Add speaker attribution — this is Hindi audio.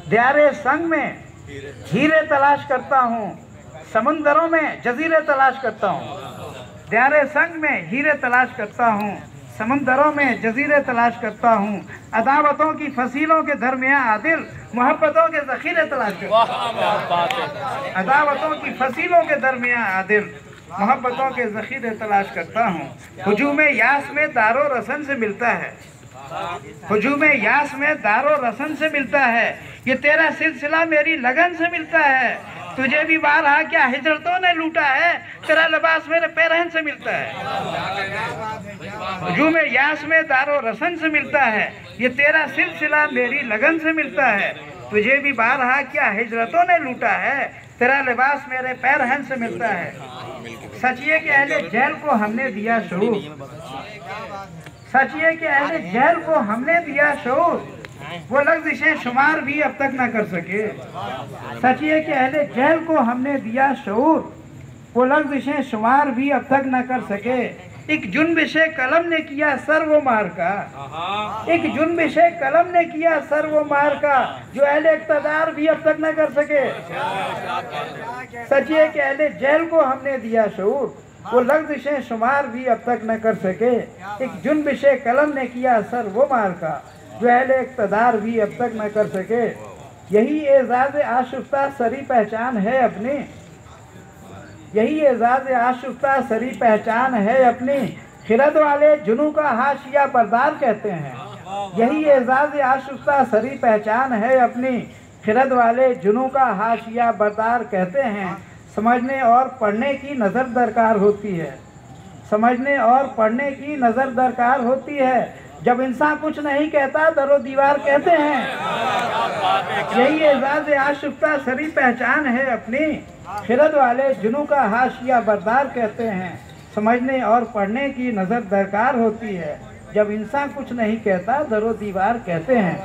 Speaker 1: द्यारे संग में हीरे तलाश करता हूँ, समुंदरों में जजीरे तलाश करता हूँ। द्यारे संग में हीरे तलाश करता हूँ, समंदरों में जजीरे तलाश करता हूँ। अदावतों की फसीलों के दरमियाँ आदिल मोहब्बतों के ज़ख़ीरे तलाश करता हूँ। अदावतों की फसीलों के दरमियाँ आदिल मोहब्बतों के ज़ख़ीरे तलाश करता हूँ। हुजूम यास में दारो रसन से मिलता है, हुजूम यास में दारो रसन से मिलता है। ये तेरा सिलसिला मेरी लगन से मिलता है। तुझे भी बारहा क्या हिजरतों ने लूटा है, तेरा लिबास मेरे पैरहन से मिलता है। हुजूम यास में दारो रसन से मिलता है, ये तेरा सिलसिला मेरी लगन से मिलता है। तुझे भी बारहा क्या हिजरतों ने लूटा है, तेरा लिबास मेरे पैरहन से मिलता है। सच ये कि अहले जेल को हमने दिया शऊर, सच ये कि अहले जेल को हमने दिया शऊर, वो लफ्ज़िशें शुमार भी अब तक ना कर सके। सच ये कि अहले जेल को हमने दिया शऊर, वो लफ्ज़िशें शुमार भी अब तक ना कर सके। एक जुन्बिशे कलम ने किया सर वो मार का, एक जुन्बिशे कलम ने किया सर वो मार का, जो अहले इक़्तिदार भी अब तक ना कर सके। सच ये कि अहले जेल को हमने दिया शऊर, वो लफ्ज़िशें शुमार भी अब तक न कर सके। एक जुन्बिशे कलम ने किया सर वो मार का, जो अहले इक़्तिदार भी अब तक न कर सके। यही एज़ाज़ आशुफ्ता सरी पहचान है अपनी, यही एज़ाज़ आशुफ्ता सरी पहचान है अपनी। खिरद वाले जुनू का हाशिया बरदार कहते हैं, यही एज़ाज़ आशुफ्ता सरी पहचान है अपनी। खिरद वाले जुनू का हाशिया बरदार कहते हैं। समझने और पढ़ने की नज़र दरकार होती है, समझने और पढ़ने की नज़र दरकार होती है। जब इंसान कुछ नहीं कहता दरो दीवार कहते हैं। यही एज़ाज़ आशुफ्ता सरी पहचान है अपनी। खिरद वाले जुनू का हाशिया बरदार कहते हैं। समझने और पढ़ने की नज़र दरकार होती है। जब इंसान कुछ नहीं कहता दरो दीवार कहते हैं।